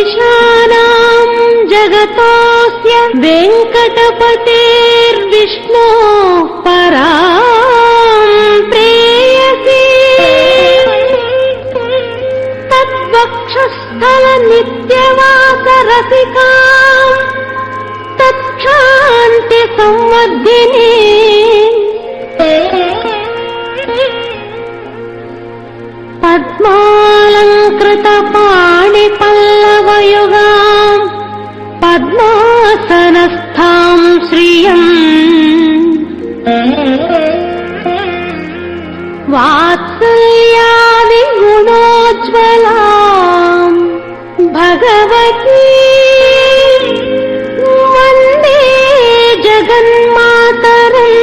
ईशानां जगतोऽस्य वेङ्कटपतेर्विष्णोः परां प्रेयसी तद्वक्षस्थलनित्यवासरसिकां तत्क्षान्तिसंवर्धिनी पद्मालङ्कृतपाणिपल्लवयुगाम् पद्मासनस्थां श्रियम् वात्सल्यादिगुणोज्ज्वलाम् भगवती वन्दे जगन्मातरम्।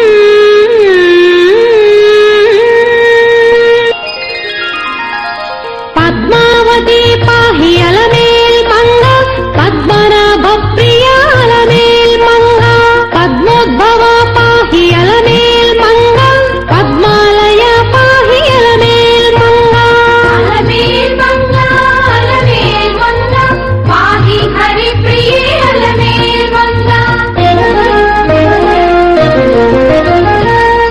पद्मावती पाहि अलमेल् मंगा पद्मनाभ प्रिया अलमेल् मंगा पद्मोद्भवा पाहि अलमेल् मंगा पद्मालया पाहि अलमेल् मंगा अलमेल् मंगा पाहि हरिप्रिये अलमेल् मंगा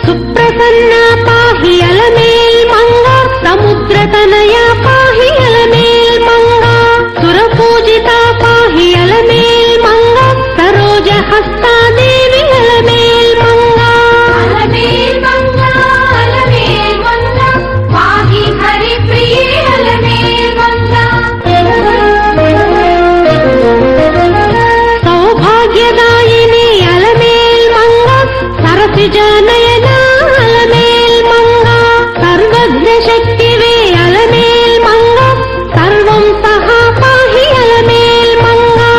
सुप्रसन्ना पाहि अलमेल् मंगा समुद्रतनया पाहि अलमेल् मंगा सुरपूजिता पाहि अलमेल् मंगा सरोजहस्ता देवी अलमेल् मंगा पाहि हरिप्रिये अलमेल् मंगा सौभाग्यदायिनी अलमेल् मंगा सरसिजनयना अलमेल् मंगा सर्वज्ञशक्तिवे अलमेल् मंगा सर्वं सहा पाहि अलमेल् मंगा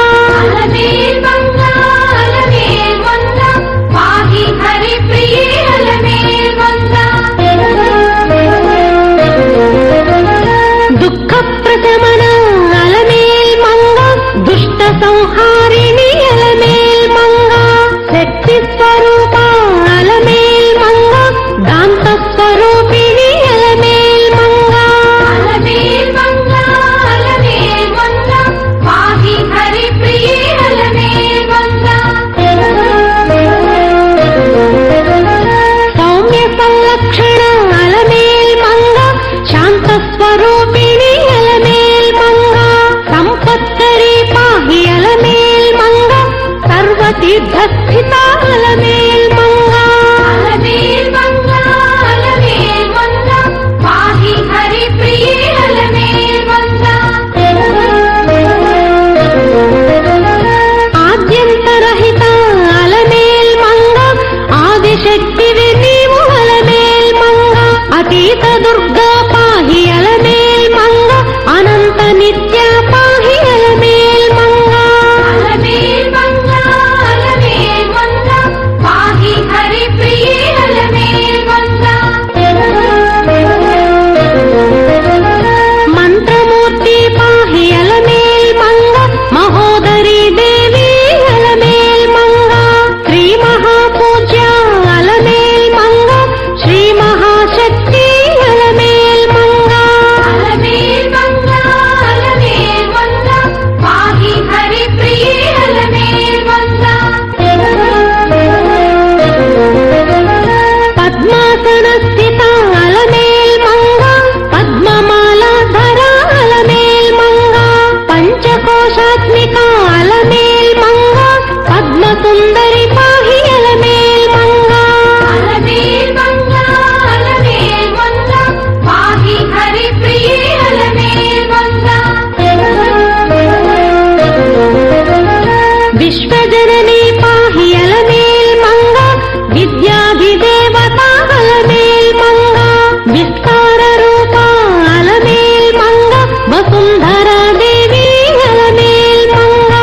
पाहि हरिप्रिये अलमेल् मंगा दुःखप्रशमन अलमेल् मंगा दुष्ट संहारिणी अलमेल् मंगा शक्ति स्वरूपा अलमेल् मंगा दान्त स्वरूपिणी अलमेल् मंगा पाहि हरिप्रिये अलमेल् मंगा सौम्य संलक्षण अलमेल् मंगा शांत स्वरूपिणी अलमेल् मंगा संपत्करी पाहि अलमेल् मंगा सर्वतीर्थस्थिता अलमेल् मंगा पाहि हरिप्रिये अलमेल् मंगा आद्यन्तरहिता अलमेल् मंगा आदिशक्तिवे नीवु अलमेल् मंगा अतीत दुर्गा पाहि अलमेल् मंगा अनंत नित्या पाहि अलमेल् मंगा पाहि हरिप्रिये अलमेल् मंगा मंत्रमूर्ति पाहि अलमेल् मंगा महोदरी देवी अलमेल् मंगा श्री महापूज्या अलमेल् मंगा श्री महाशक्ति अलमेल् मंगा पाहि हरिप्रिये अलमेल् मंगा पद्मासनस्थिता अलमेल् मंगा पद्ममालाधरा अलमेल् मंगा पंचकोशात्मिका अलमेल् मंगा पद्मसुन्दरी पाहि अलमेल् मंगा पाहि हरिप्रिये अलमेल् मंगा विश्वजननी पाहि अलमेल् मंगा विद्याधिदेवता अलमेल् मंगा विस्तार रूपा अलमेल् मंगा वसुन्धरा देवी अलमेल् मंगा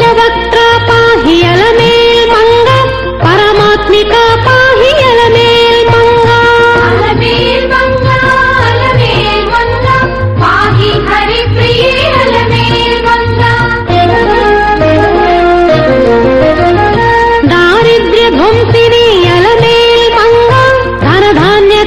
పంಚವಕ್ತ್ರ ಪಾಹಿ ಅಲಮೇಲ್ ಮಂಗ ಪರಮಾತ್ಮಿಕ ಪಾಹಿ ಅಲಮೇಲ್ ಮಂಗ ಅಲಮೇಲ್ ಮಂಗ ಅಲಮೇಲ್ ಮಂಗ ಪಾಹಿ ಹರಿಪ್ರಿಯೇ ಅಲಮೇಲ್ ಮಂಗ ದಾರಿದ್ರ್ಯ ಧ್ವಂಸಿನಿ ಅಲಮೇಲ್ ಮಂಗ ಧನಧಾನ್ಯ